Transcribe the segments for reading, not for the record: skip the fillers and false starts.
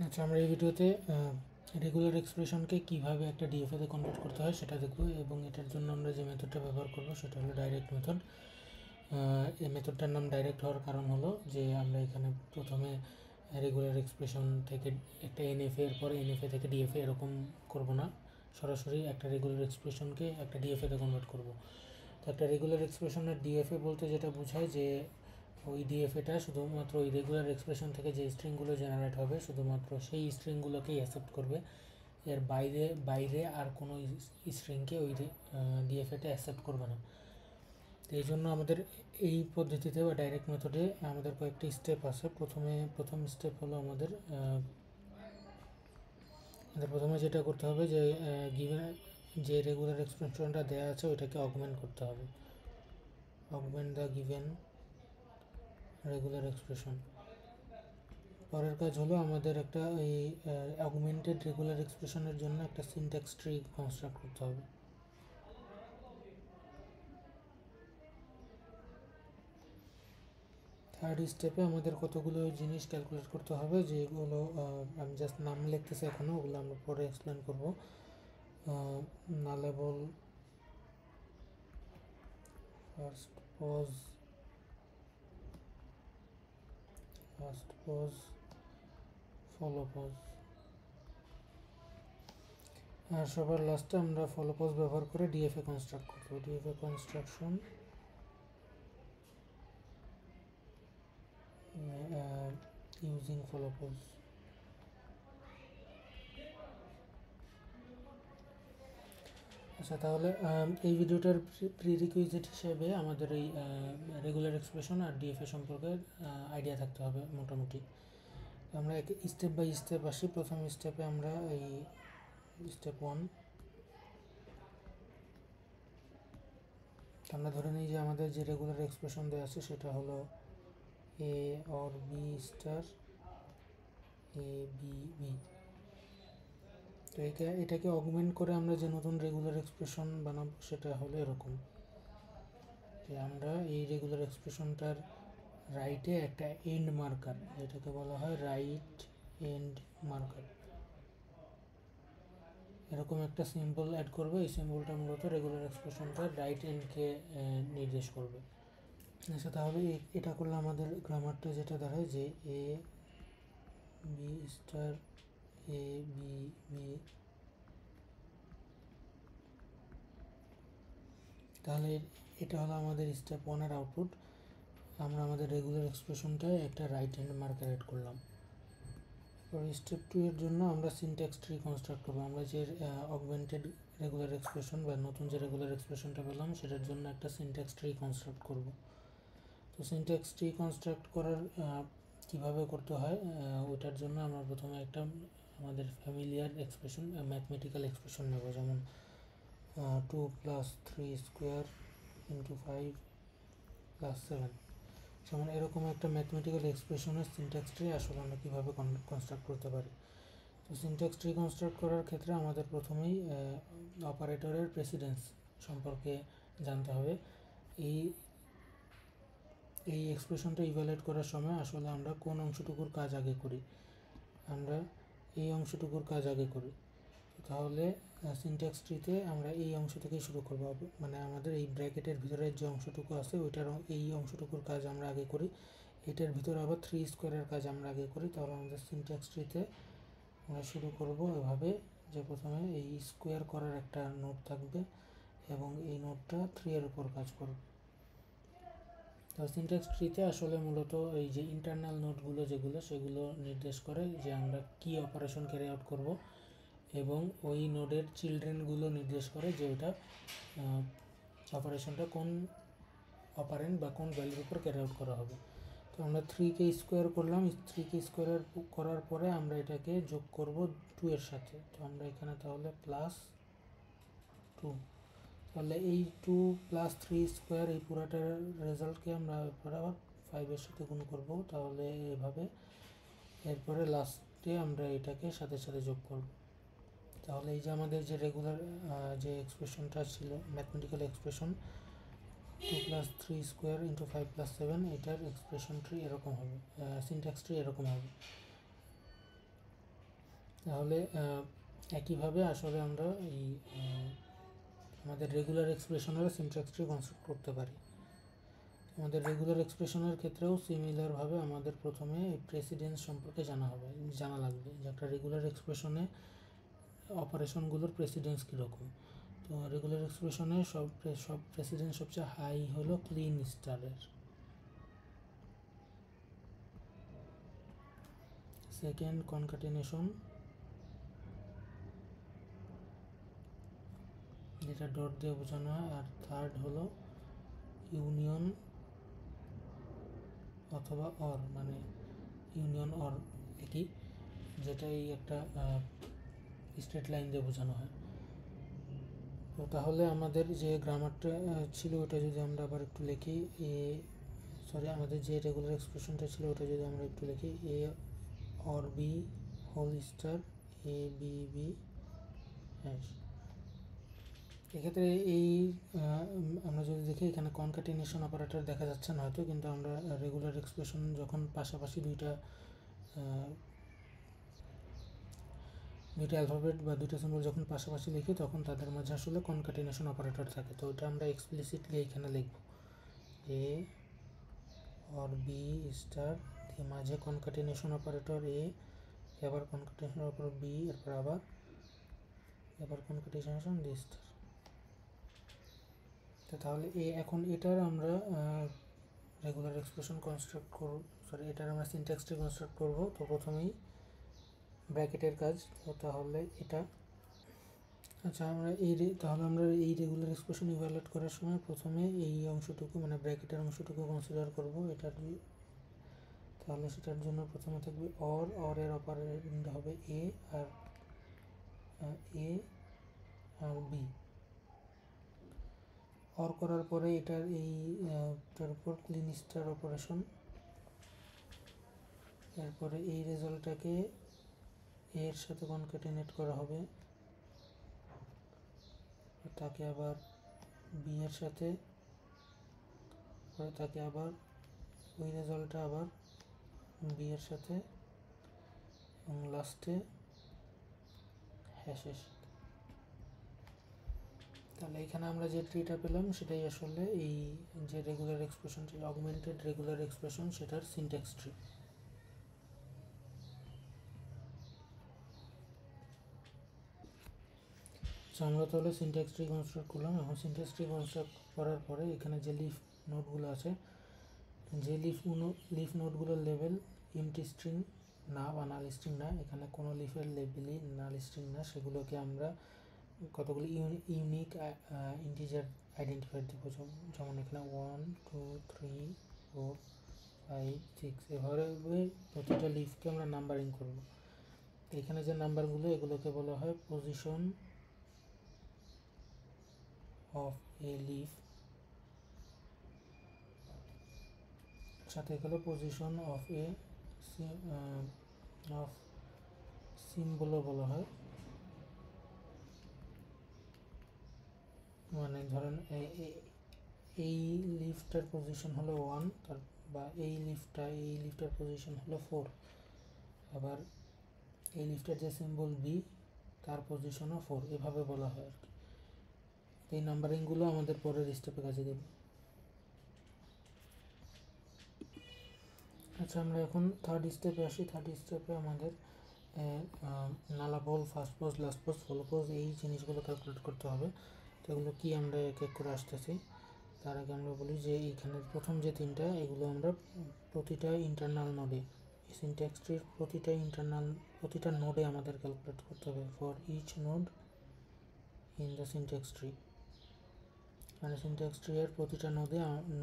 আচ্ছা, আমরা এই ভিডিওতে রেগুলার এক্সপ্রেশনকে কিভাবে একটা ডিএফএতে কনভার্ট করতে হয় সেটা দেখব, এবং এটার জন্য আমরা যে মেথডটা ব্যবহার করব সেটা হলো ডাইরেক্ট মেথড। এই মেথডটার নাম ডাইরেক্ট হওয়ার কারণ হলো যে আমরা এখানে প্রথমে রেগুলার এক্সপ্রেশন থেকে একটা এনএফএ, এরপর এনএফএ থেকে ডিএফএ এরকম করব না, সরাসরি একটা রেগুলার এক্সপ্রেশনকে একটা ডিএফএতে কনভার্ট করব। তো একটা রেগুলার এক্সপ্রেশনের ডিএফএ বলতে যেটা বোঝায় যে ওই ডিএফএটা শুধুমাত্র ওই রেগুলার এক্সপ্রেশন থেকে যে স্ট্রিংগুলো জেনারেট হবে শুধুমাত্র সেই স্ট্রিংগুলোকেই অ্যাকসেপ্ট করবে। এর বাইরে বাইরে আর কোনো স্ট্রিংকে ওই ডিএফএটা অ্যাকসেপ্ট করবে না। তো এই জন্য আমাদের এই পদ্ধতিতে বা ডাইরেক্ট মেথডে আমাদের কয়েকটি স্টেপ আছে। প্রথম স্টেপ হলো আমাদের প্রথমে যেটা করতে হবে যে গিভেন যে রেগুলার এক্সপ্রেশনটা দেওয়া আছে ওইটাকে অগমেন্ট করতে হবে। Augment the given regular expression. পরের কাজ হলো আমাদের একটা এই অগমেন্টেড রেগুলার এক্সপ্রেশনের জন্য একটা সিনট্যাক্স ট্রি কনস্ট্রাক্ট করতে হবে। থার্ড স্টেপে আমাদের কতগুলো জিনিস ক্যালকুলেট করতে হবে, যেগুলো আমি জাস্ট নাম লিখতেছি এখনও, ওগুলো আমরা পরে এক্সপ্লেন করব। Nullable, first pos, follow pos, আর সবার লাস্টে আমরা ফলো পজ ব্যবহার করে ডিএফএ কনস্ট্রাক্ট করব। DFA construction using follow pos. আচ্ছা, তাহলে এই ভিডিওটার প্রিরিকুইজিট হিসেবে আমাদের এই রেগুলার এক্সপ্রেশন আর ডিএফএ সম্পর্কে আইডিয়া থাকতে হবে মোটামুটি। আমরা স্টেপ বাই স্টেপ আসি। প্রথম স্টেপে আমরা এই স্টেপ 1 আমরা ধরে নিই যে আমাদের যে রেগুলার এক্সপ্রেশন দেওয়া আছে সেটা হলো A or B star A B B. তো এটাকে অগমেন্ট করে আমরা যে নতুন রেগুলার এক্সপ্রেশন বানাবো সেটা হলো এরকম, যে আমরা এই রেগুলার এক্সপ্রেশনটার রাইটে একটা এন্ড মার্কার, যেটাকে বলা হয় রাইট এন্ড মার্কার, এরকম একটা সিম্বল অ্যাড করবে। এই সিম্বলটা মূলত রেগুলার এক্সপ্রেশনটার রাইট এন্ডকে নির্দেশ করবে। আচ্ছা, তাহলে এটা করলে আমাদের গ্রামারটা যেটা দাঁড়ায় যে A B star A B B. তাহলে এটা হলো আমাদের স্টেপ 1-এর আউটপুট। আমরা আমাদের রেগুলার এক্সপ্রেশনটায় একটা রাইট হ্যান্ড মার্কার অ্যাড করলাম। এবার স্টেপ 2 এর জন্য আমরা সিনট্যাক্স ট্রি কনস্ট্রাক্ট করবো। আমরা যে অগমেন্টেড রেগুলার এক্সপ্রেশন বা নতুন যে রেগুলার এক্সপ্রেশনটা পেলাম সেটার জন্য একটা সিনট্যাক্স ট্রি কনস্ট্রাক্ট করব। তো সিনট্যাক্স ট্রি কনস্ট্রাক্ট করার কীভাবে করতে হয় ওটার জন্য আমরা প্রথমে একটা আমাদের ফ্যামিলিয়ার এক্সপ্রেশন, ম্যাথমেটিক্যাল এক্সপ্রেশন নেব, যেমন 2 + 3 স্কোয়ার × 5 + 7। যেমন এরকম একটা ম্যাথমেটিক্যাল এক্সপ্রেশনের সিনট্যাক্স ট্রি আসলে আমরা কীভাবে কনস্ট্রাক্ট করতে পারি। তো সিনট্যাক্স ট্রি কনস্ট্রাক্ট করার ক্ষেত্রে আমাদের প্রথমেই অপারেটরের প্রেসিডেন্স সম্পর্কে জানতে হবে। এই এই এক্সপ্রেশনটা ইভ্যালুয়েট করার সময় আসলে আমরা কোন অংশটুকুর কাজ আগে করি, আমরা এই অংশটুকুর কাজ আগে করি। তাহলে সিনট্যাক্স ট্রিতে আমরা এই অংশ থেকেই শুরু করব, মানে আমাদের এই ব্র্যাকেটের ভিতরের যে অংশটুকু আছে ওইটার এই অংশটুকুর কাজ আমরা আগে করি, এটার ভিতরে আবার 3 স্কোয়ারের কাজ আমরা আগে করি। তাহলে আমাদের সিনট্যাক্স ট্রিতে আমরা শুরু করব এভাবে যে প্রথমে এই স্কোয়ার করার একটা নোট থাকবে এবং এই নোটটা 3 এর উপর কাজ করবে। তো সিনট্যাক্স ট্রিতে আসলে মূলত এই যে ইন্টারনাল নোটগুলো যেগুলো সেগুলো নির্দেশ করে যে আমরা কী অপারেশন ক্যারি আউট করব, এবং ওই নোডের চিলড্রেনগুলো নির্দেশ করে যে ওটা অপারেশনটা কোন অপারেন্ট বা কোন ভ্যালুর উপর ক্যারি আউট করা হবে। তো আমরা 3কে স্কোয়ার করলাম, 3কে স্কোয়ার করার পরে আমরা এটাকে যোগ করব 2 এর সাথে। তো আমরা এখানে তাহলে +2, তাহলে এই 2 + 3 স্কোয়ার এই পুরাটার রেজাল্টকে আমরা এরপরে আবার 5-এর সাথে গুণ করব। তাহলে এভাবে এরপরে লাস্টে আমরা এটাকে সাথে সাথে যোগ করব। তাহলে এই যে আমাদের যে রেগুলার যে এক্সপ্রেশনটা ছিল ম্যাথমেটিক্যাল এক্সপ্রেশন 2 + 3 স্কোয়ার × 5 + 7, এটার এক্সপ্রেশন ট্রি এরকম হবে, সিনট্যাক্স ট্রি এরকম হবে। তাহলে একইভাবে আসলে আমরা এই আমাদের রেগুলার এক্সপ্রেশনের সিনট্যাক্স ট্রি কনস্ট্রাক্ট করতে পারি। আমাদের রেগুলার এক্সপ্রেশনের ক্ষেত্রেও সিমিলারভাবে আমাদের প্রথমে এই প্রেসিডেন্স সম্পর্কে জানা লাগবে যে একটা রেগুলার এক্সপ্রেশনে অপারেশনগুলোর প্রেসিডেন্স কীরকম। তো রেগুলার এক্সপ্রেশনে সব প্রেসিডেন্স সবচেয়ে হাই হলো ক্লিন স্টারের। সেকেন্ড কনকাটিনেশন, যেটা ডট দিয়ে বোঝানো হয়। আর থার্ড হলো ইউনিয়ন অথবা অর, মানে ইউনিয়ন অর একই, যেটা এই একটা স্ট্রেট লাইন দিয়ে বোঝানো হয়। তো তাহলে আমাদের যে গ্রামারটা ছিল ওটা যদি আমরা আবার একটু লিখি, আমাদের যে রেগুলার এক্সপ্রেশনটা ছিল ওটা যদি আমরা একটু লিখি, A or B whole star A B B hash. এক্ষেত্রে এই আমরা যদি দেখি এখানে কনকাটিনেশন অপারেটর দেখা যাচ্ছে না হয়তো, কিন্তু আমরা রেগুলার এক্সপ্রেশন যখন পাশাপাশি দুইটা অ্যালফাবেট বা দুইটা সিম্বল যখন পাশাপাশি লিখি তখন তাদের মাঝে আসলে কনকাটিনেশন অপারেটর থাকে। তো ওটা আমরা এক্সপ্লিসিটলি এখানে লিখব, এ অর বি স্টার দিয়ে মাঝে কনকাটিনেশন অপারেটর এ, এবার কনকাটিনেশন অপারেটর বি, এরপর আবার কনকাটিনেশন দি স্টার। তো তাহলে এখন এটার আমরা রেগুলার এক্সপ্রেশন কনস্ট্রাক্ট করব, এটার আমরা সিনট্যাক্স ট্রি কনস্ট্রাক্ট করব। তো প্রথমেই ব্র্যাকেটের কাজ। তো তাহলে এটা আচ্ছা, তাহলে আমরা এই রেগুলার এক্সপ্রেশন ইভ্যালুয়েট করার সময় প্রথমে এই অংশটুকু মানে ব্র্যাকেটের অংশটুকু কনসিডার করব। তাহলে সেটার জন্য প্রথমে থাকবে অরের অপারেন্ড হবে এ আর বি। অর করার পরে এটার তার উপর ক্লিন স্টার অপারেশন, এরপরে এই রেজাল্টটাকে এর সাথে কনক্যাটিনেট করা হবে, তাকে আবার বি এর সাথে, পরে তাকে আবার ওই রেজাল্টটা আবার বি এর সাথে, এবং লাস্টে হ্যাশের। তাহলে এখানে আমরা যে ট্রিটা পেলাম সেটাই আসলে এই যে regular expression, augmented regular expression, সেটার সিনট্যাক্স ট্রি। আমরা তাহলে সিনট্যাক্স ট্রি কনস্ট্রাক্ট করলাম। এখন সিনট্যাক্স ট্রি কনস্ট্রাক্ট করার পরে এখানে যে লিফ নোটগুলো আছে, যে লিফ নোটগুলোর লেভেল এমটি স্ট্রিং না বা নাল স্ট্রিং না, এখানে কোনো লিফের লেভেলই নাল স্ট্রিং না, সেগুলোকে আমরা কতগুলো ইউনিক ইন্টিজার আইডেন্টিফায়ার দেবো। যেমন এখানে 1 2 3 4 5 6 এভাবে প্রতিটা লিফকে আমরা নাম্বারিং করব। এখানে যে নাম্বারগুলো এগুলোকে বলা হয় পজিশন অফ এ লিফ, সাথে গেল পজিশন অফ এ অফ সিম্বলও বলা হয়। মানে ধরেন এই লিফটার পজিশন হলো 1, বা এই লিফটার পজিশন হলো 4, আবার এই লিফটার যে সিম্বল বি তার পজিশনও 4, এভাবে বলা হয় আর কি। এই নাম্বারিংগুলো আমাদের পরের স্টেপে কাজে দেবে। আচ্ছা, আমরা এখন থার্ড স্টেপে আসি। থার্ড স্টেপে আমাদের nullable, first pos, last pos, follow pos, এই জিনিসগুলো ক্যালকুলেট করতে হবে। তো এগুলো কি আমরা এক এক করে আসতেছি। তার আগে আমরা বলি যে এইখানের প্রথম যে তিনটা, এগুলো আমরা প্রতিটা ইন্টারনাল নোডে, সিনট্যাক্স ট্রির প্রতিটা নোডে আমাদের ক্যালকুলেট করতে হবে, for each node in the syntax tree. মানে সিনট্যাক্স ট্রি এর প্রতিটা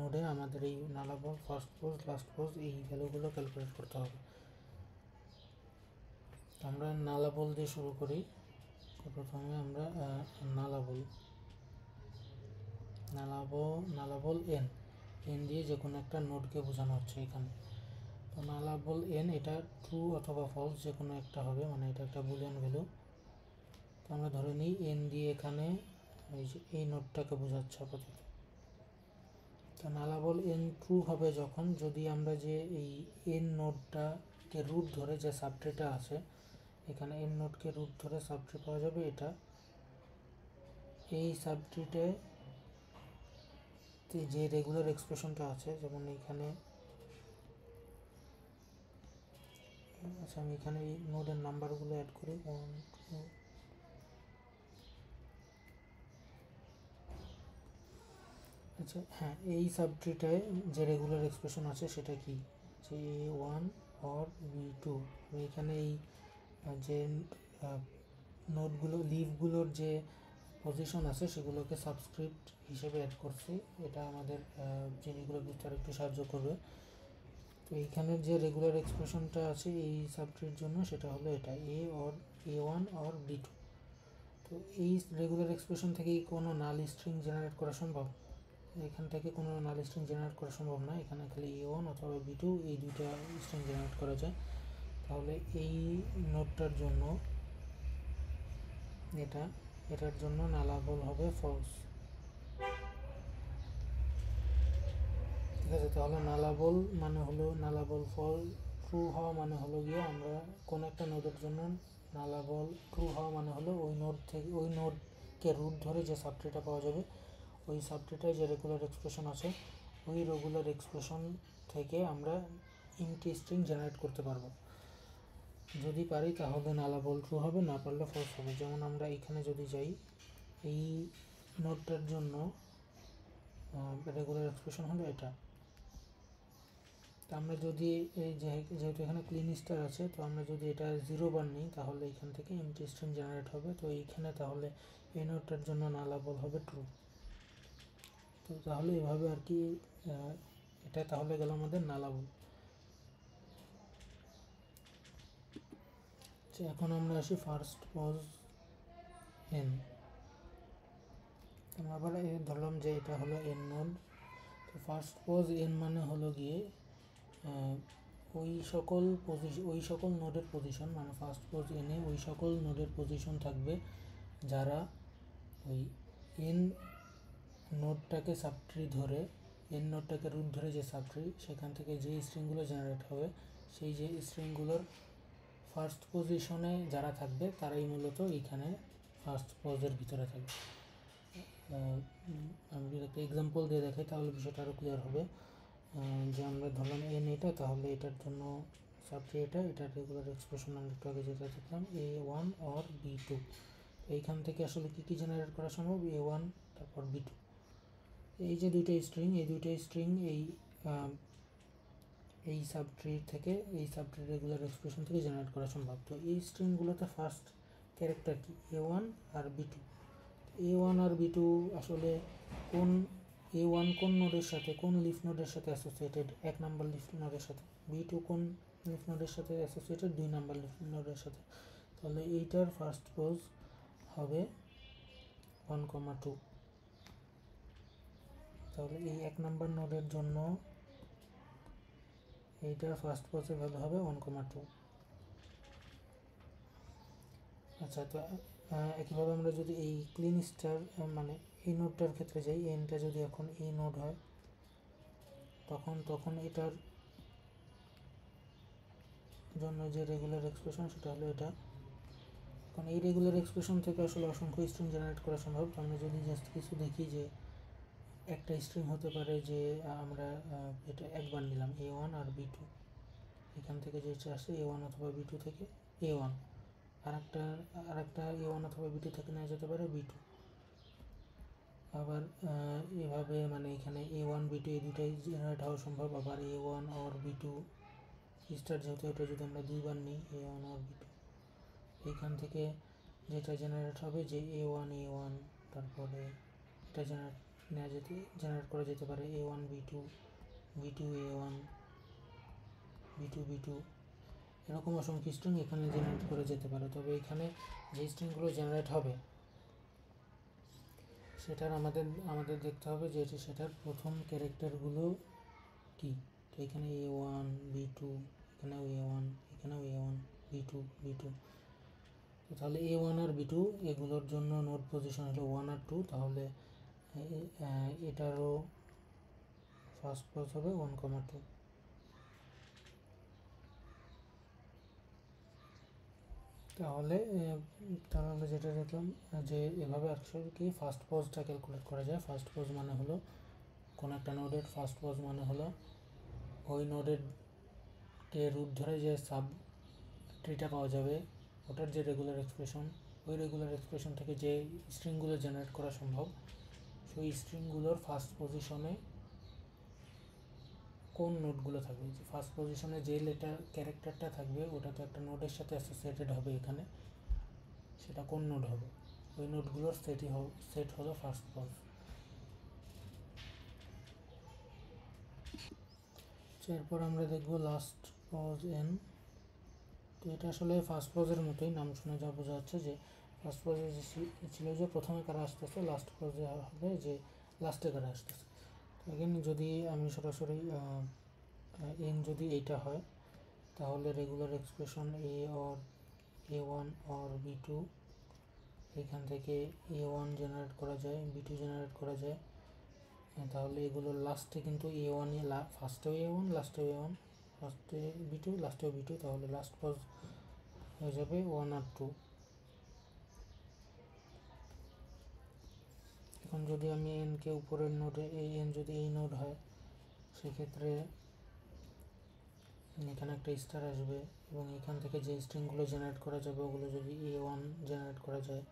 নোডে আমাদের এই nullable, first pos, last pos, এই ভ্যালুগুলো ক্যালকুলেট করতে হবে। আমরা নালা বল দিয়ে শুরু করি। প্রথমে আমরা নালা বল এন দিয়ে যে কোনো একটা নোডকে বোঝানো হচ্ছে এখানে। তো নালা বল এন, এটা ট্রু অথবা ফলস যে কোনো একটা হবে, মানে এটা একটা বুলিয়ান ভ্যালু। তো আমরা ধরে নিই এন দিয়ে এখানে এই নোডটাকে বোঝাচ্ছে আপাতত। তো নালা বল এন ট্রু হবে যখন, যদি আমরা যে এই এন নোডটাকে রুট ধরে যে সাবট্রিটা আছে এখানে এন নোডকে রুট ধরে সাবট্রি পাওয়া যাবে এটা। এই সাবট্রিতে যে রেগুলার এক্সপ্রেশনটা আছে, যেমন এইখানে, আচ্ছা আমি এখানে এই নোডের নাম্বারগুলো অ্যাড করি 1 2। আচ্ছা হ্যাঁ, এই সাবট্রিটায় যে রেগুলার এক্সপ্রেশন আছে সেটা কি, যে A1 অর B2। এখানে এই যে নোডগুলো লিভগুলোর যে পজিশন আছে সেগুলোকে সাবস্ক্রিপ্ট হিসেবে অ্যাড করছি। এটা আমাদের জিনিসগুলো বুঝতে আর একটু সাহায্য করবে। তো এইখানের যে রেগুলার এক্সপ্রেশনটা আছে এই সাবট্রির জন্য সেটা হলো এটা A1 অর B2। তো এই রেগুলার এক্সপ্রেশন থেকে কোনো নাল স্ট্রিং জেনারেট করা সম্ভব? এখান থেকে কোনো নাল স্ট্রিং জেনারেট করা সম্ভব না। এখানে খালি A1 অথবা B2 এই দুইটা স্ট্রিং জেনারেট করা যায়। তাহলে এই নোডটার জন্য এটার জন্য নালাবল হবে ফলস। ঠিক আছে, তাহলে নালাবল মানে হলো নালাবল ফল ট্রু হওয়া মানে হলো গিয়ে আমরা কোন একটা নোডের জন্য নালাবল ট্রু হওয়া মানে হলো ওই নোড থেকে ওই নোডকে রুট ধরে যে সাবট্রিটা পাওয়া যাবে ওই সাবট্রিটায় যে রেগুলার এক্সপ্রেশন আছে ওই রেগুলার এক্সপ্রেশন থেকে আমরা ইনটি স্ট্রিং জেনারেট করতে পারবো। যদি পারি তাহলে নালাবল ট্রু হবে, না পারলে ফলস হবে। যেমন আমরা এখানে যদি যাই, এই নোডটার জন্য রেগুলার এক্সপ্রেশন হলো এটা। তো আমরা যদি এই যেহেতু এখানে ক্লিন স্টার আছে, তো আমরা যদি এটা 0 বার নিই তাহলে এখান থেকে এমটি স্ট্রিং জেনারেট হবে। তো এইখানে তাহলে এই নোডটার জন্য নালাবল হবে ট্রু। তো তাহলে এভাবে আর কি এটা তাহলে গেল আমাদের নালাবল। এখন আমরা আসি ফার্স্ট পজ এন। আমরা আবার ধরলাম যে এটা হলো এন নোড। তো ফার্স্ট পজ এন মানে হলো গিয়ে ওই সকল নোডের পজিশন, মানে ফার্স্ট পজ এনে ওই সকল নোডের পজিশন থাকবে যারা ওই এন নোডটাকে সাবট্রি ধরে এন নোডটাকে রুট ধরে যে সাবট্রি সেখান থেকে যে স্ট্রিংগুলো জেনারেট হবে সেই যে স্ট্রিংগুলোর ফার্স্ট পজিশনে যারা থাকবে তারাই মূলত এইখানে ফার্স্ট পজের ভিতরে থাকবে। আমি যদি একটা এক্সাম্পল দিয়ে দেখাই তাহলে বিষয়টা আরও ক্লিয়ার হবে। যে আমরা ধরলাম এন এটা, তাহলে এটার জন্য সাবট্রি এটার রেগুলার এক্সপ্রেশন আমরা একটু আগে যেটা দেখলাম A1 অর B2। এইখান থেকে আসলে কী কী জেনারেট করা সম্ভব, A1 তারপর B2। এই যে দুইটা স্ট্রিং এই সাবট্রির থেকে এই সাবট্রির রেগুলার এক্সপ্রেশন থেকে জেনারেট করা সম্ভব। তো এই স্ট্রিংগুলোতে ফার্স্ট ক্যারেক্টার কি, A1 আর B2। A1 আর B2 আসলে কোন A1 কোন নোডের সাথে, কোন লিফ নোডের সাথে অ্যাসোসিয়েটেড, 1 নাম্বার লিফ নোডের সাথে। B2 কোন লিফ নোডের সাথে অ্যাসোসিয়েটেড, 2 নাম্বার লিফ নোডের সাথে। তাহলে এইটার ফার্স্ট পোজ হবে 1,2। তাহলে এই 1 নাম্বার নোডের জন্য এইটার ফার্স্ট পোজের ভ্যালু হবে 1,2। আচ্ছা, তো একইভাবে আমরা যদি এই ক্লিন স্টার মানে এই নোডটার ক্ষেত্রে যাই, এনটা যদি এখন এই নোড হয় তখন এটার জন্য যে রেগুলার এক্সপ্রেশন সেটা হলো এটা। এখন এই রেগুলার এক্সপ্রেশন থেকে আসলে অসংখ্য স্ট্রিং জেনারেট করা সম্ভব। আমরা যদি জাস্ট কিছু দেখি যে একটা স্ট্রিং হতে পারে যে আমরা এটা একবার নিলাম A1 আর B2, এখান থেকে যেটা আসে A1 অথবা B2 থেকে A1, আরেকটা A1 অথবা B2 থেকে নেওয়া যেতে পারে B2। আবার এভাবে মানে এখানে A1 B2 এই দুটাই জেনারেট হওয়া সম্ভব। আবার A1 অর B2 স্টার যেহেতু এটা যদি আমরা 2 বার নিই A1 অর B2, এইখান থেকে যেটা জেনারেট হবে যে A1 তারপরে এটা জেনারেট করা যেতে পারে A1 B2 B2 A1 B2 B2, এরকম অসংখ্য স্ট্রিং এখানে জেনারেট করা যেতে পারে। তবে এখানে যে স্ট্রিংগুলো জেনারেট হবে সেটার আমাদের দেখতে হবে যে সেটার প্রথম ক্যারেক্টারগুলো কি। তো এখানে A1 B2, এখানেও A1, এখানেও A1 B2 B2। তো তাহলে A1 আর B2 এগুলোর জন্য নোড পজিশন হলো 1 আর 2। তাহলে এটারও ফার্স্ট পজ হবে 1,2। তাহলে তাহলে আমরা যেটা দেখলাম যে এভাবে আসলে কি ফার্স্ট পজটা ক্যালকুলেট করা যায়। ফার্স্ট পজ মানে হলো কোনো একটা নোডের ফার্স্ট পজ মানে হলো ওই নোডের কে রুট ধরে যে সাব ট্রিটা পাওয়া যাবে ওটার যে রেগুলার এক্সপ্রেশন, ওই রেগুলার এক্সপ্রেশন থেকে যে স্ট্রিংগুলো জেনারেট করা সম্ভব সেই স্ট্রিংগুলোর ফার্স্ট পজিশনে কোন নোটগুলো থাকবে। ফার্স্ট পজিশনে যে লেটার ক্যারেক্টারটা থাকবে ওটা তো একটা নোডের সাথে অ্যাসোসিয়েটেড হবে এখানে, সেটা কোন নোড হবে, ওই নোটগুলোর সেট হলো ফার্স্ট পজ। এরপর আমরা দেখব লাস্ট পজ এন। তো এটা আসলে ফার্স্ট পজের মতোই, নাম শুনে যা বোঝা যাচ্ছে যে ফার্স্ট পজে ছিল যে প্রথমে কারা আসতেছে, লাস্ট পজে হবে যে লাস্টে কারা আসতেছে। এগেন যদি আমি সরাসরি এন যদি এইটা হয় তাহলে regular expression A1 or B2, এখান থেকে A1 জেনারেট করা যায়, B2 জেনারেট করা যায়। তাহলে এগুলোর লাস্টে কিন্তু A1 ফার্স্টেও A1 লাস্টেও A1, ফার্স্টে B2 লাস্টেও B2, তাহলে লাস্ট পজ হয়ে যাবে 1 আর 2। এখন যদি আমি এনকে উপরের নোডে এন যদি এই নোড হয় সেক্ষেত্রে এখানে একটা স্টার আসবে এবং এখান থেকে যে স্ট্রিংগুলো জেনারেট করা যাবে ওগুলো যদি A1 জেনারেট করা যায়,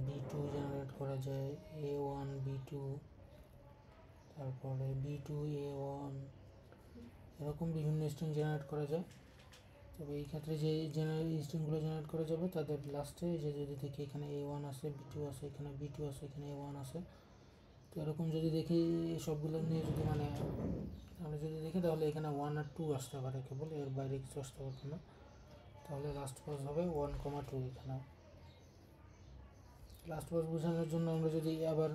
B2 জেনারেট করা যায়, A1 B2, তারপরে B2 A1, এরকম বিভিন্ন স্ট্রিং জেনারেট করা যায়। তবে এই ক্ষেত্রে যে স্ট্রিংগুলো জেনারেট করা যাবে তাদের লাস্টে যে যদি দেখি এখানে A1 আছে, B2 আছে, এখানে B2 আছে, এখানে A1 আছে, তো এরকম যদি দেখি সবগুলো নিয়ে যদি মানে আমরা যদি দেখি তাহলে এখানে 1 আর 2 আসতে পারে, কেবল এর বাইরে কিছু আসতে পারবে না। তাহলে লাস্ট পজ হবে 1,2। এখানে লাস্ট পজ বোঝানোর জন্য আমরা যদি আবার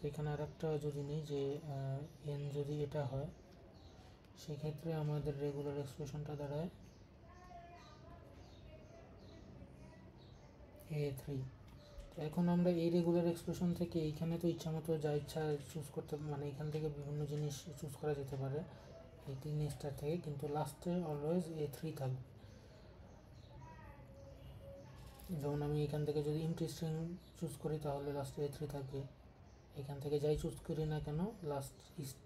এখানে আরেকটা যদি নিই যে এন যদি এটা হয় সেক্ষেত্রে আমাদের রেগুলার এক্সপ্রেশনটা দাঁড়ায় A3। তো এখন আমরা এই রেগুলার এক্সপ্রেশন থেকে এইখানে তো ইচ্ছা মতো যা ইচ্ছা চুজ করতে, মানে এখান থেকে বিভিন্ন জিনিস চুজ করা যেতে পারে এই 3 স্টার থেকে, কিন্তু লাস্টে অলওয়েজ A3 থাকবে। যেমন আমি এখান থেকে যদি এমটি স্ট্রিং চুজ করি তাহলে লাস্টে A3 থাকবে, এখান থেকে যাই চুজ করি না কেন লাস্ট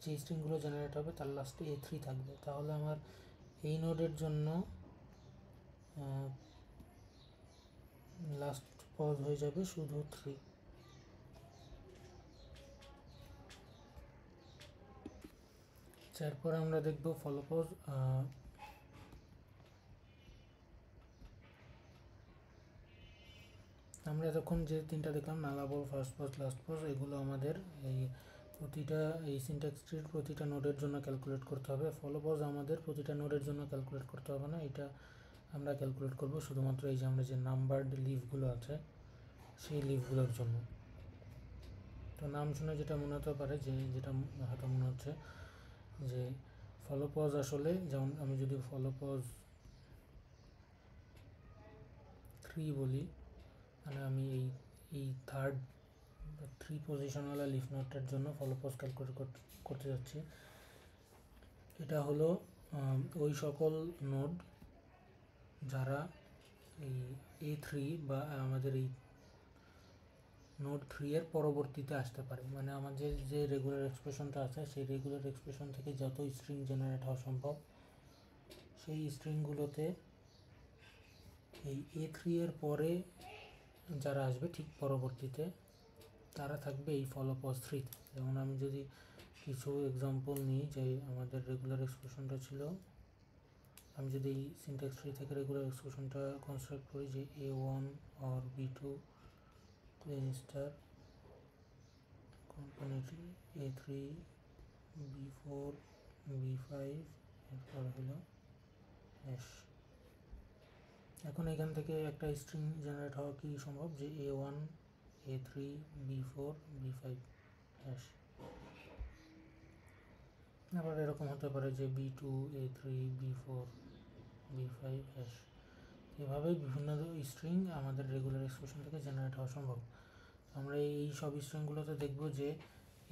যে স্ট্রিংগুলো জেনারেট হবে তার লাস্টে A3 থাকবে। তাহলে আমার এই নোডের জন্য লাস্ট পজ হয়ে যাবে শুধু 3। এরপর আমরা দেখব ফলো পজ। আমরা এতক্ষণ যে তিনটা দেখলাম নালাবল, ফার্স্ট পজ, লাস্ট পজ, এগুলো আমাদের এই প্রতিটা এই সিনট্যাক্স ট্রির প্রতিটা নোডের জন্য ক্যালকুলেট করতে হবে। ফলো পজ আমাদের প্রতিটা নোডের জন্য ক্যালকুলেট করতে হবে না, এটা আমরা ক্যালকুলেট করব শুধুমাত্র এই যে আমরা যে নাম্বারড লিফগুলো আছে সেই লিফগুলোর জন্য। তো নাম শুনে যেটা মনে হতে পারে যে যেটা হয়তো মনে হচ্ছে যে ফলো পজ আসলে, যেমন আমি যদি ফলো পজ 3 বলি মানে আমি এই থার্ড 3 পজিশনওয়ালা লিফ নোডটার জন্য ফলো পজ ক্যালকুলেট করতে যাচ্ছি। এটা হলো ওই সকল নোড যারা এই A3 বা আমাদের এই নোড 3 এর পরবর্তীতে আসতে পারে, মানে আমাদের যে রেগুলার এক্সপ্রেশনটা আছে সেই রেগুলার এক্সপ্রেশন থেকে যত স্ট্রিং জেনারেট হওয়া সম্ভব সেই স্ট্রিংগুলোতে এই A3 এর পরে যারা আসবে ঠিক পরবর্তীতে তারা থাকবে এই ফলো পজ 3তে। যেমন আমি যদি কিছু এক্সাম্পল নিই যে আমাদের রেগুলার এক্সপ্রেশনটা ছিল, আমি যদি এই সিনট্যাক্স ট্রি থেকে রেগুলার এক্সপ্রেশনটা কনস্ট্রাক্ট করি যে A1 or B2 plane star কম্পোনেন্টলি A3 B4 B5 এরপর হলো হ্যাশ। এখন এখান থেকে একটা স্ট্রিং জেনারেট হওয়া কি সম্ভব যে A1 A3 B4 B5 hash. আবার এরকম হতে পারে যে B2 A3 B4 B5 hash. এভাবেই বিভিন্ন স্ট্রিং আমাদের রেগুলার এক্সপ্রেশন থেকে জেনারেট হওয়া সম্ভব। আমরা এই সব স্ট্রিংগুলোতে দেখব যে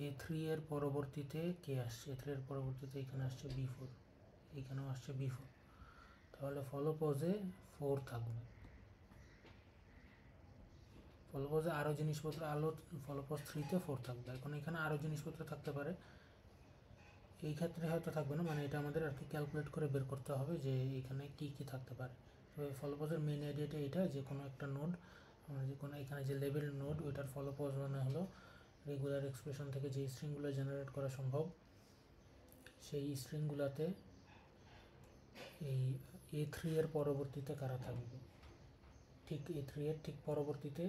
A3 এর পরবর্তীতে কে আসছে, A3 এর পরবর্তীতে এখানে আসছে B4, এখানেও আসছে B4, তাহলে ফলো পজে 4 থাকবে। ফলোপজে আরও জিনিসপত্র ফলোপজ 3-তে 4 থাকবে। এখন এখানে আরও জিনিসপত্র থাকতে পারে, এই ক্ষেত্রে হয়তো থাকবে না, মানে এটা আমাদের আর কি ক্যালকুলেট করে বের করতে হবে যে এখানে কি কি থাকতে পারে। তো এই ফলোপজের মেইন আইডিয়াটা এটা, যে কোনো একটা নোড আমরা যে কোনো এখানে যে লেভেল নোড ওইটার ফলোপজ মানে হলো রেগুলার এক্সপ্রেশন থেকে যে স্ট্রিংগুলো জেনারেট করা সম্ভব সেই স্ট্রিংগুলোতে এই A3 এর পরবর্তীতে কারা থাকবে, ঠিক A3 এর ঠিক পরবর্তীতে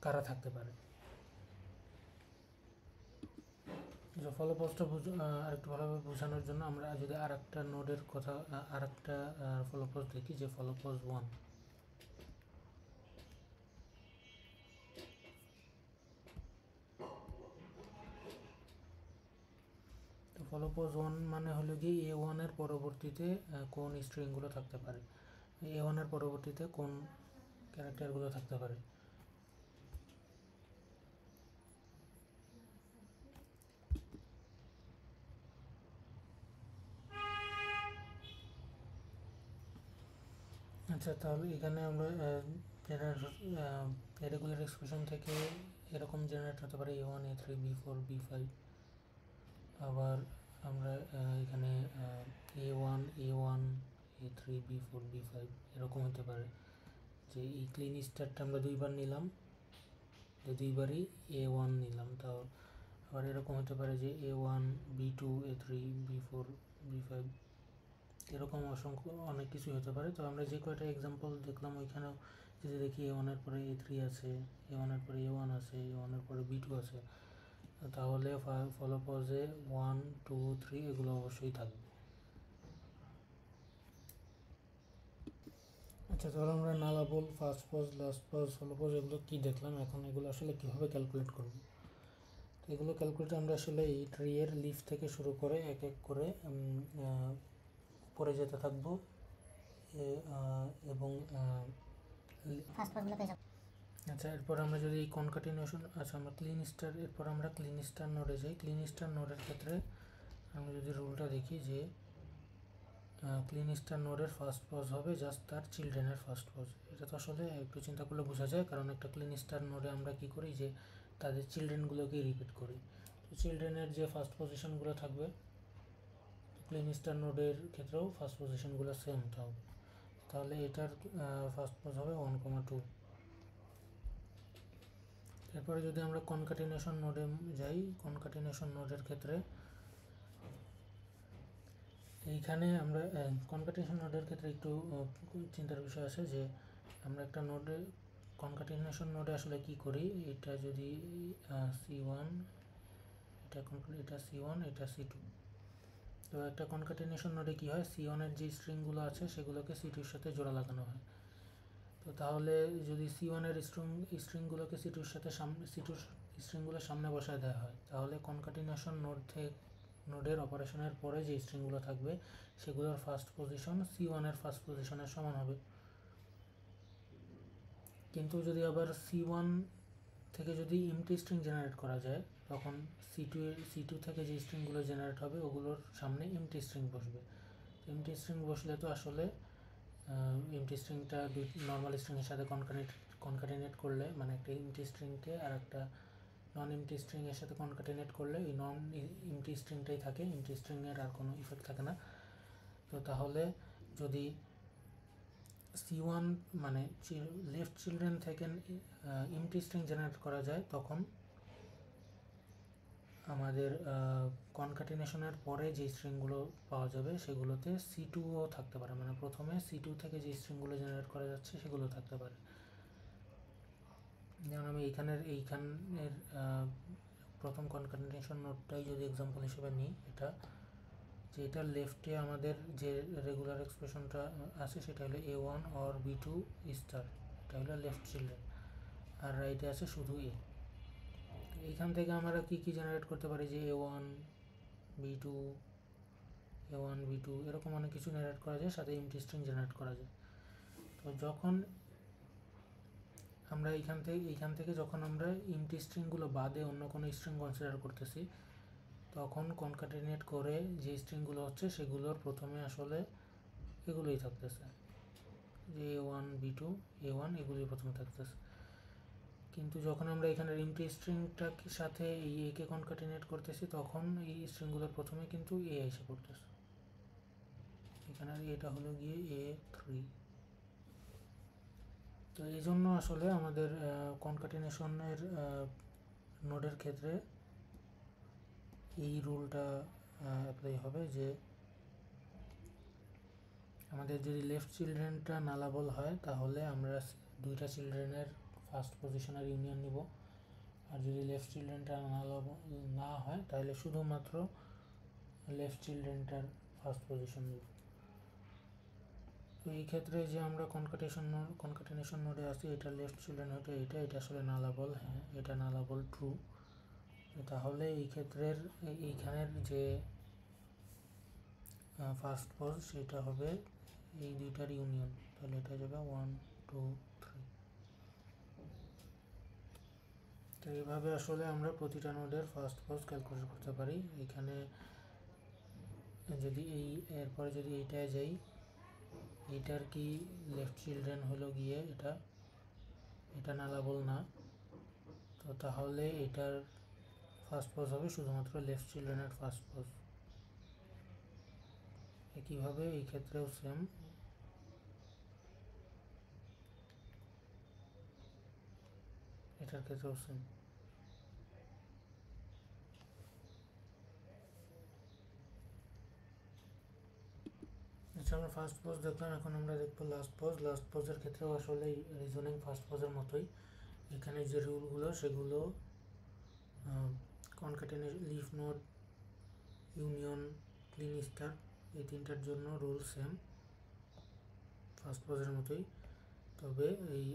কারা থাকতে পারে। ফলোপজটা আরেকটু ভালোভাবে বোঝানোর জন্য আমরা যদি আরেকটা নোডের কথা আরেকটা ফলোপজ দেখি, যে ফলোপজ 1। তো ফলোপজ 1 মানে হলো কি A1 এর পরবর্তীতে কোন স্ট্রিংগুলো থাকতে পারে, A1 এর পরবর্তীতে কোন ক্যারেক্টারগুলো থাকতে পারে। আচ্ছা, তাহলে এখানে আমরা রেগুলার এক্সপ্রেশন থেকে এরকম জেনারেট হতে পারে A1 A3 B4 B5। আবার আমরা এখানে A1 A1 A3 B4 B5 এরকম হতে পারে, যে এই ক্লিন স্টারটা আমরা দুইবার নিলাম, যে দুইবারই A1 নিলাম। তাও আবার এরকম হতে পারে যে A1 B2 A3 B4 B5, এরকম অসংখ্য অনেক কিছু হতে পারে। তো আমরা যে কয়টা এক্সাম্পল দেখলাম ওইখানেও যদি দেখি A1 এর পরে A3 আছে, A1 এর পরে A1 আছে, A1 এর পরে B2 আছে, তাহলে ফলোপজে 1 2 3 এগুলো অবশ্যই থাকবে। আচ্ছা, তাহলে আমরা নালাবল, ফার্স্ট পজ, লাস্ট পজ, ফলোপজ এগুলো কি দেখলাম, এখন এগুলো আসলে কীভাবে ক্যালকুলেট করব। তো এগুলো ক্যালকুলেট আমরা আসলে এই ট্রি এর লিফ থেকে শুরু করে এক এক করে উপরে যেতে থাকবো এবং আচ্ছা, এরপর আমরা যদি এই কনকাটিনেশন, আচ্ছা আমরা ক্লিন স্টার, এরপর আমরা ক্লিন স্টার নোডে যাই। ক্লিন স্টার নোডের ক্ষেত্রে আমরা যদি রুলটা দেখি যে ক্লিন স্টার নোডের ফার্স্ট পজ হবে জাস্ট তার চিলড্রেনের ফার্স্ট পজ। এটা তো আসলে একটু চিন্তা করলে বোঝা যায়, কারণ একটা ক্লিন স্টার নোডে আমরা কি করি যে তাদের চিলড্রেনগুলোকে রিপিট করি। তো চিলড্রেনের যে ফার্স্ট পজিশনগুলো থাকবে ক্লিন স্টার নোডের ক্ষেত্রেও ফার্স্ট পজিশনগুলো সেম থাকবে। তাহলে এটার ফার্স্ট পজ হবে 1,2। এরপরে যদি আমরা কনকাটিনেশন নোডে যাই, কনকাটিনেশন নোডের ক্ষেত্রে এইখানে আমরা কনকাটিনেশন নোডের ক্ষেত্রে একটু চিন্তার বিষয় আছে, যে আমরা একটা নোডে কনকাটিনেশন নোডে আসলে কি করি, এটা যদি C1 এটা C1 এটা C2, তো একটা কনকাটিনেশন নোডে কি হয়, C1 এর যে স্ট্রিংগুলো আছে সেগুলোকে C2 এর সাথে জোড়া লাগানো হয়। তো তাহলে যদি C1 এর স্ট্রিংগুলোকে C2 এর সাথে C2 স্ট্রিংগুলোর সামনে বসায় দেওয়া হয়, তাহলে কনকাটিনেশন নোডের অপারেশনের পরে যে স্ট্রিংগুলো থাকবে সেগুলোর ফার্স্ট পজিশন C1 এর ফার্স্ট পজিশনের সমান হবে। কিন্তু যদি আবার C1 থেকে যদি এমটি স্ট্রিং জেনারেট করা যায়, তখন C2 থেকে যে স্ট্রিংগুলো জেনারেট হবে ওগুলোর সামনে এমটি স্ট্রিং বসবে। এমটি স্ট্রিং বসলে তো আসলে এমটি স্ট্রিংটা নর্মাল স্ট্রিংয়ের সাথে কনকাটিনেট করলে, মানে একটা এমটি স্ট্রিংকে আর একটা নন এমটি স্ট্রিংয়ের সাথে কনকাটিনেট করলে ওই নন এমটি স্ট্রিংটাই থাকে, এমটি স্ট্রিংয়ের আর কোনো ইফেক্ট থাকে না। তো তাহলে যদি C1 মানে লেফট চিলড্রেন থেকে এমটি স্ট্রিং জেনারেট করা যায়, তখন আমাদের কনকাটিনেশনের পরে যে স্ট্রিংগুলো পাওয়া যাবে সেগুলোতে C2ও থাকতে পারে, মানে প্রথমে C2 থেকে যে স্ট্রিংগুলো জেনারেট করা যাচ্ছে সেগুলো থাকতে পারে। যেমন আমি এইখানের প্রথম কনকাটিনেশন নোডটাই যদি এক্সাম্পল হিসেবে নিই, এটা যে এটা লেফটে আমাদের যে রেগুলার এক্সপ্রেশনটা আছে সেটা হলো A1 or B2 স্টার, এটা হলো লেফট চিলড্রেন, আর রাইটে আছে শুধু A। এইখান থেকে আমরা কি কি জেনারেট করতে পারি, যে A1 B2 এরকম অনেক কিছু জেনারেট করা যায়, সাথে এমটি স্ট্রিং জেনারেট করা যায়। তো যখন আমরা এইখান থেকে যখন আমরা এমটি স্ট্রিংগুলো বাদে অন্য কোনো স্ট্রিং কনসিডার করতেছি, তখন কনকাটিনেট করে যে স্ট্রিংগুলো হচ্ছে সেগুলোর প্রথমে আসলে এগুলোই থাকতেছে। যে A1 B2 A1 এগুলি প্রথমে থাকতেছে, কিন্তু যখন আমরা এখানে এমটি স্ট্রিংটার সাথে এই এ কে কনকাটিনেট করতেছি তখন এই স্ট্রিংগুলোর প্রথমে কিন্তু এ এসে পড়তেছে। এখানে এটা হলো গিয়ে A3। তো এই জন্য আসলে আমাদের কনকাটিনেশনের নোডের ক্ষেত্রে এই রুলটা অ্যাপ্লাই হবে যে আমাদের যদি লেফট চিলড্রেনটা নালাবল হয় তাহলে আমরা দুইটা চিলড্রেনের ফার্স্ট পজিশনের ইউনিয়ন নিব, আর যদি লেফট চিলড্রেনটা নালাবল না হয় তাহলে শুধুমাত্র লেফট চিলড্রেনটার ফার্স্ট পজিশন নিব। তো এই ক্ষেত্রে যে আমরা কনকাটিনেশন নোডে আছি, এটা লেফট চিলড্রেন হতে এটা আসলে নালাবল, হ্যাঁ এটা নালাবল ট্রু। তাহলে এই ক্ষেত্রের এইখানের যে ফার্স্ট পজ সেটা হবে এই দুইটার ইউনিয়ন, তাহলে এটা যাবে 1 2 3। তো এইভাবে আসলে আমরা প্রতিটা নোডের ফার্স্ট পজ ক্যালকুলেট করতে পারি। এখানে যদি এরপরে যদি এইটায় যাই, এইটার কি লেফট চিলড্রেন হলো গিয়ে এটা নালাবল না, তো তাহলে এটার ফার্স্ট পজ হবে শুধুমাত্র লেফট চিলড্রেনের ফার্স্ট পজ। একইভাবে এই ক্ষেত্রেও সেম, এটার ক্ষেত্রেও সেম। আচ্ছা, আমরা ফার্স্ট পজ দেখলাম, এখন আমরা দেখবো লাস্ট পজ। লাস্ট পজের ক্ষেত্রেও আসলে রিজনিং ফার্স্ট পজের মতোই, এখানে যে রুলগুলো সেগুলো concatenation, leaf node, union, Kleene star এই তিনটার জন্য রুল সেম ফার্স্ট পজের মতোই। তবে এই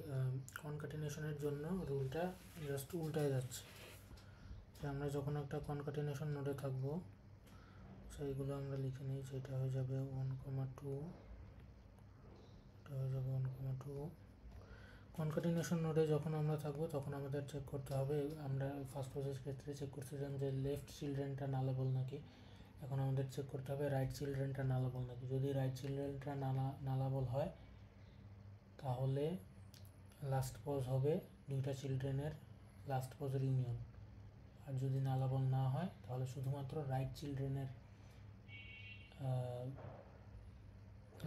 কনকাটিনেশনের জন্য রুলটা জাস্ট উল্টায় যাচ্ছে, যে আমরা যখন একটা কনকাটিনেশন নোডে থাকবো সেইগুলো আমরা লিখে নিই, সেটা হয়ে যাবে 1,2, এটা হয়ে যাবে 1,2। কনকাটিনেশন নোডে যখন আমরা থাকবো তখন আমাদের চেক করতে হবে, আমরা ফার্স্ট পজের ক্ষেত্রে চেক করছিলাম যে লেফট চিলড্রেনটা নালাবল নাকি, এখন আমাদের চেক করতে হবে রাইট চিলড্রেনটা নালাবল নাকি। যদি রাইট চিলড্রেনটা নালাবল হয় তাহলে লাস্ট পজ হবে দুইটা চিলড্রেনের লাস্ট পজের ইউনিয়ন, আর যদি নালাবল না হয় তাহলে শুধুমাত্র রাইট চিলড্রেনের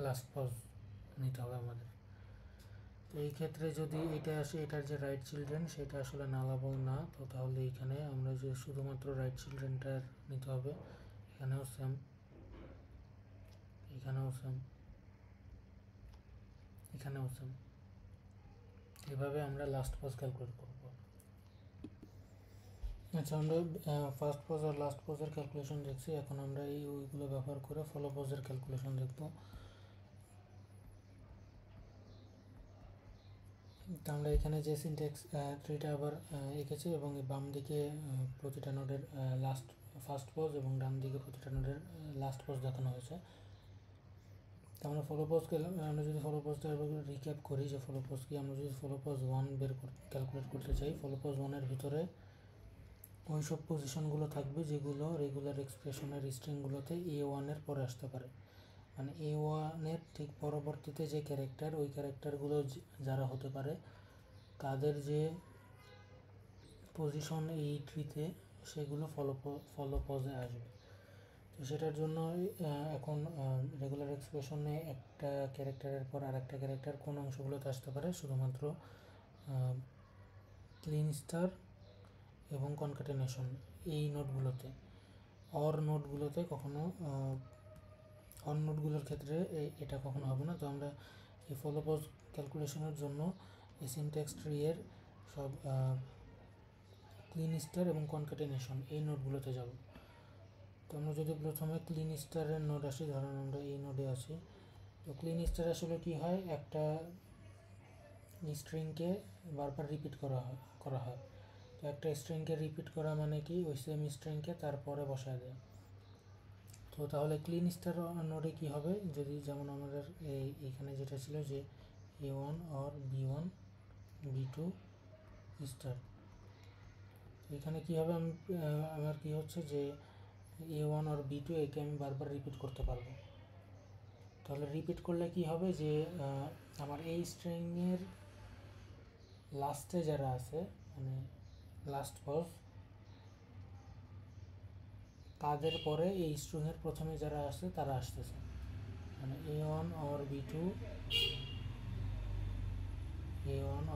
লাস্ট পজ নিতে হবে আমাদের। তো এই ক্ষেত্রে যদি এটা আসে, এটার যে রাইট চিলড্রেন সেটা আসলে নালাবল না, তো তাহলে এখানে আমরা যে শুধুমাত্র রাইট চিলড্রেনটার নিতে হবে। এখানেও সেম, এখানেও সেম, এখানেও সেম। এভাবে আমরা লাস্ট পজ ক্যালকুলেট করব। আচ্ছা, আমরা ফার্স্ট পজ আর লাস্ট পজের ক্যালকুলেশন দেখছি, এখন আমরা ওইগুলো ব্যবহার করে ফলো পজের ক্যালকুলেশন দেখব। তো আমরা এখানে যে সিনট্যাক্স ট্রিটা আবার এঁকেছি এবং বাম দিকে প্রতিটা নোডের ফার্স্ট পজ এবং ডান দিকে প্রতিটা নোডের লাস্ট পজ দেখানো হয়েছে। তো আমরা আমরা যদি ফলো পজটা রিক্যাপ করি যে ফলো পজ কি, আমরা যদি ফলো পজ 1 ক্যালকুলেট করতে চাই, ফলো পজ 1-এর ভিতরে ওই সব পজিশনগুলো থাকবে যেগুলো রেগুলার এক্সপ্রেশনের স্ট্রিংগুলোতে A1-এর পরে আসতে পারে, মানে A1-এর ঠিক পরবর্তীতে যে ক্যারেক্টার, ওই ক্যারেক্টারগুলো যারা হতে পারে তাদের যে পজিশন এই ট্রিতে সেগুলো ফলো পজে আসবে। তো সেটার জন্য এখন রেগুলার এক্সপ্রেশনে একটা ক্যারেক্টারের পর আর একটা ক্যারেক্টার কোন অংশগুলোতে আসতে পারে, শুধুমাত্র ক্লিন স্টার এবং কনকাটিনেশন এই নোটগুলোতে। অর নোটগুলোতে কখনো অর নোটগুলোর ক্ষেত্রে এটা কখনো হবে না। তো আমরা এই ফলো পজ ক্যালকুলেশনের জন্য এই সিনট্যাক্স ট্রি এর সব ক্লিন স্টার এবং কনকাটিনেশন এই নোটগুলোতে যাব। তো আমরা যদি প্রথমে ক্লিন স্টারের নোড আসি, ধরুন আমরা এই নোডে আসি, তো ক্লিন স্টার আসলে কি হয়, একটা স্ট্রিংকে বারবার রিপিট করা হয়। তো একটা স্ট্রিংকে রিপিট করা মানে কি, ওই সেম স্ট্রিংকে তারপরে বসায় দেয়। তো তাহলে ক্লিন স্টার নোডে কি হবে, যদি যেমন আমাদের এইখানে যেটা ছিল যে A1 or B1 B2 star, এখানে কি হবে, আমার কি হচ্ছে যে A1 অর B2 একে আমি বারবার রিপিট করতে পারবো। তাহলে রিপিট করলে কি হবে যে আমার এই স্ট্রিংয়ের লাস্টে যারা আছে মানে লাস্ট পজ তাদের পরে এই স্ট্রিংয়ের প্রথমে যারা আসছে তারা আসতেছে, মানে A1 or B2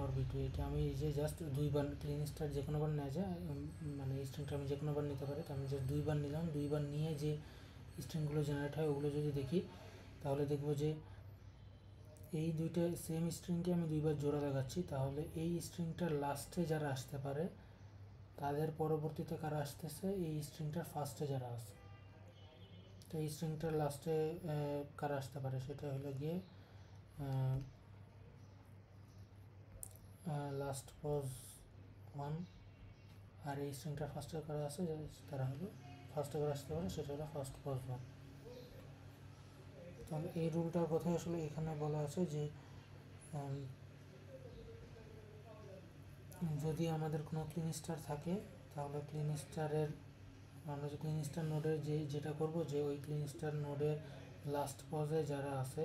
or B2 এটা আমি এই যে জাস্ট দুইবার ক্লিন স্টার যে কোনোবার নেওয়া যায়, মানে এই স্ট্রিংটা আমি যে কোনোবার নিতে পারি, তো আমি জাস্ট দুইবার নিলাম। দুইবার নিয়ে যে স্ট্রিংগুলো জেনারেট হয় ওগুলো যদি দেখি তাহলে দেখব যে এই দুইটা সেম স্ট্রিংকে আমি দুইবার জোড়া লাগাচ্ছি, তাহলে এই স্ট্রিংটার লাস্টে যারা আসতে পারে তাদের পরবর্তীতে কারা আসতেছে এই স্ট্রিংটার ফার্স্টে যারা আছে। তো এই স্ট্রিংটার লাস্টে কারা আসতে পারে সেটা হলো গিয়ে লাস্ট পজ 1, আর এই স্ট্রিংটার ফার্স্টে কারা আছে তারা হলো ফার্স্টে কারা আসতে পারে সেটা হলো ফার্স্ট পজ 1। তাহলে এই রুলটার কথা আসলে এখানে বলা আছে যে যদি আমাদের কোনো ক্লিন স্টার থাকে তাহলে ক্লিন স্টারের আমরা যে ক্লিন স্টার নোডের যেটা করব যে ওই ক্লিন স্টার নোডের লাস্ট পজে যারা আছে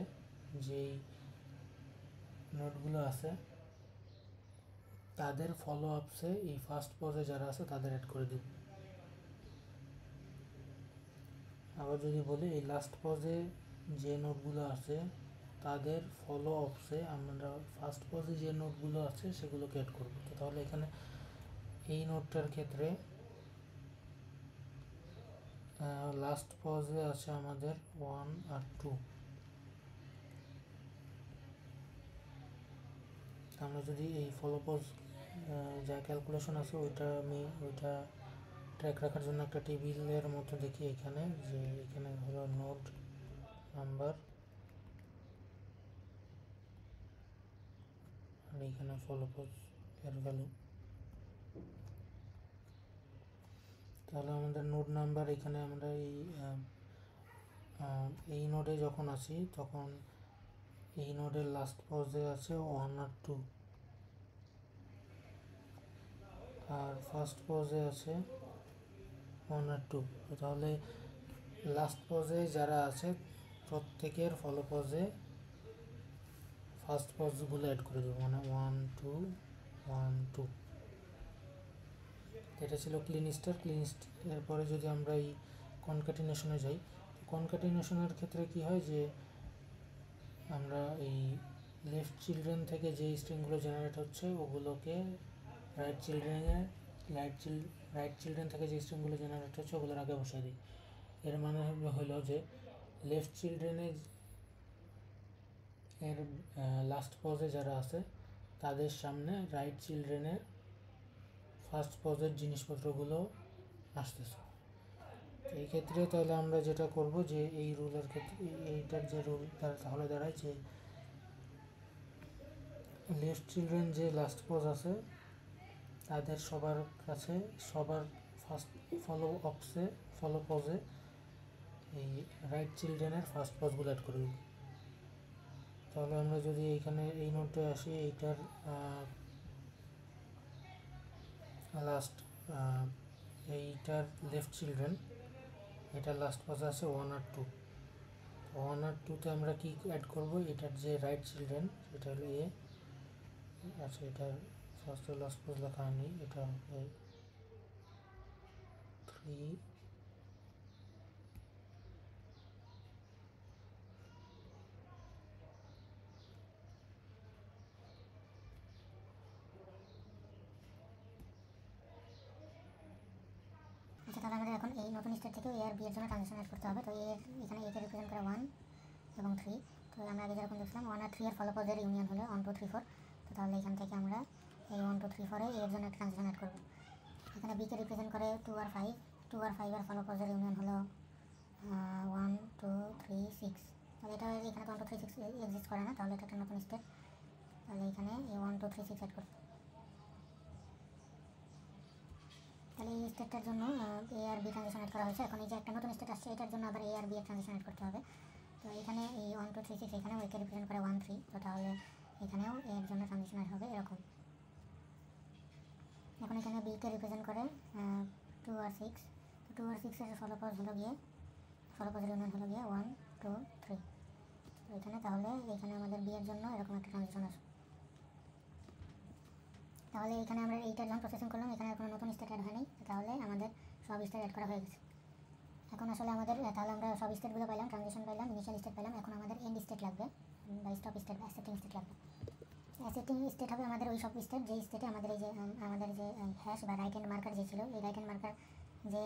যেই নোডগুলো আছে তাদের ফলো আপসে এই ফার্স্ট পজে যারা আছে তাদের অ্যাড করে দিব। আবার যদি বলি এই লাস্ট পজে যে নোডগুলো আছে তাদের ফলো আপসে আমরা ফার্স্ট পজে যে নোডগুলো আছে সেগুলোকে অ্যাড করব। তো তাহলে এখানে এই নোডটার ক্ষেত্রে লাস্ট পজে আছে আমাদের 1 আর 2। আমরা যদি এই ফলো পজ যা ক্যালকুলেশন আছে ওইটা ট্র্যাক রাখার জন্য একটা টেবিলের মতো দেখি এখানে, যে এখানে হলো নোড নাম্বার আর এইখানে ফলো পজ এর ভ্যালু। তাহলে আমাদের নোড নাম্বার এখানে আমরা এই নোডে যখন আছি তখন এই নোডের লাস্ট পজে আছে 1 আর 2, আর ফার্স্ট পজে আছে 1 আর 2। তাহলে লাস্ট পজে যারা আছে প্রত্যেকের ফলো পজে ফার্স্ট পজগুলো অ্যাড করে দেবো, মানে 1 2 1 2। এটা ছিল ক্লিন স্টার। এরপরে যদি আমরা এই কনক্যাটিনেশনে যাই, কনক্যাটিনেশনের ক্ষেত্রে কি হয় যে আমরা এই লেফট চিলড্রেন থেকে যে স্ট্রিংগুলো জেনারেট হচ্ছে ওগুলোকে রাইট চিলড্রেন থেকে যে স্ট্রিংগুলো জেনারেট হচ্ছে ওগুলোর আগে বসাই দিই। এর মানে হলো যে লেফট চিলড্রেনের এর লাস্ট পজে যারা আছে তাদের সামনে রাইট চিলড্রেনের ফার্স্ট পজের জিনিসপত্রগুলো আসতেছে। এই ক্ষেত্রে তাহলে আমরা যেটা করব যে এই রুলের ক্ষেত্রে এইটার যে রুল তাহলে দাঁড়ায় যে লেফট চিলড্রেন যে লাস্ট পজ আছে তাদের সবার কাছে সবার ফার্স্ট ফলো পজে এই রাইট চিলড্রেনের ফার্স্ট পজগুলো অ্যাড করে দেব। তাহলে আমরা যদি এইখানে এই নোটে আসি, এইটার লাস্ট এইটার লেফট চিলড্রেন এটার লাস্ট পজে আছে 1 আর 2। 1 আর 2তে আমরা কি অ্যাড করব, এটার যে রাইট চিলড্রেন সেটা হলো এ। আচ্ছা, এটার ফার্স্ট আর লাস্ট পজ লেখা হয়নি, এটা 3। আচ্ছা, তাহলে আমাদের এখন এই নতুন স্টেট থেকে এ আর বি এর জন্য ট্রানজিশন অ্যাড করতে হবে। তো এখানে একে রিপ্রেজেন্ট করে 1 এবং 3। তো আমরা আগে যেরকম দেখলাম 1 আর 3 এর ফলো পজের ইউনিয়ন হলো 1 2 3 4। তো তাহলে এখান থেকে আমরা এই 1 2 3 4 এর জন্য একটা ট্রানজিশন অ্যাড করব। এখানে বিকে রিপ্রেজেন্ট করে 2 আর 5। 2 আর 5 এর ফলো পজের ইউনিয়ন হলো 1 2 3 6। তাহলে এটা এখানে তো 1 2 3 6 এক্সিস্ট করে না, তাহলে এটা একটা নতুন স্টেট। তাহলে এখানে এই 1 2 3 6 অ্যাড করব। তাহলে এই স্টেটটার জন্য এ আর বি ট্রানজিশন অ্যাড করা হয়েছে। এখন এই যে একটা নতুন স্টেট আসছে এটার জন্য আবার এ আর বি এর ট্রানজিশন অ্যাড করতে হবে। তো এখানে এই 1 2 3 6 এখানে ওকে রিপ্রেজেন্ট করে 1 3। তো তাহলে এখানেও এর জন্য ট্রানজিশন অ্যাড হবে এরকম। এখন এখানে বি কে রিপ্রেজেন্ট করে 2 আর 6। তো 2 আর 6 এর ফলো পজ হলো গিয়ে ফলো পজের ইউনিয়ন হলো গিয়ে 1 2 3। এখানে, তাহলে এখানে আমাদের বি এর জন্য এরকম একটা ট্রানজিশন আসবে। তাহলে এখানে আমরা এইটা যখন প্রসেসিং করলাম, এখানে কোনো নতুন স্টেট অ্যাড হয়নি, তাহলে আমাদের সব স্টেট অ্যাড করা হয়ে গেছে। এখন আসলে আমাদের তাহলে আমরা সব স্টেটগুলো পাইলাম, ট্রানজিশন পাইলাম, ইনিশিয়াল স্টেট পাইলাম, এখন আমাদের এন্ড স্টেট লাগবে বা স্টপ স্টেট বা অ্যাকসেপ্টিং স্টেট লাগবে। অ্যাকসেপ্টিং স্টেট হবে আমাদের ওই সব স্টেট যেই স্টেটে আমাদের এই যে আমাদের যে হ্যাশ বা রাইট হ্যান্ড মার্কার যে ছিল, এই রাইট হ্যান্ড মার্কার যে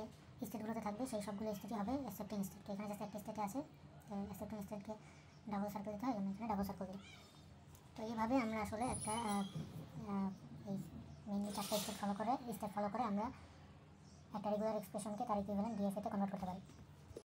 স্টেটগুলোতে থাকবে সেই সবগুলো স্টেটই হবে অ্যাকসেপ্টিং স্টেট। তো এখানে জাস্ট একটা স্টেটে আছে, তো অ্যাকসেপ্টিং স্টেটকে ডাবল সার্কেল দিতে হয়, এবং এখানে ডাবল সার্কেল দিই। তো এইভাবে আমরা আসলে একটা এই মেইনলি 4টা স্টেপ ফলো করে আমরা একটা রেগুলার এক্সপ্রেশনকে তার ইকুইভ্যালেন্ট ডিএফএ তে কনভার্ট করতে পারি।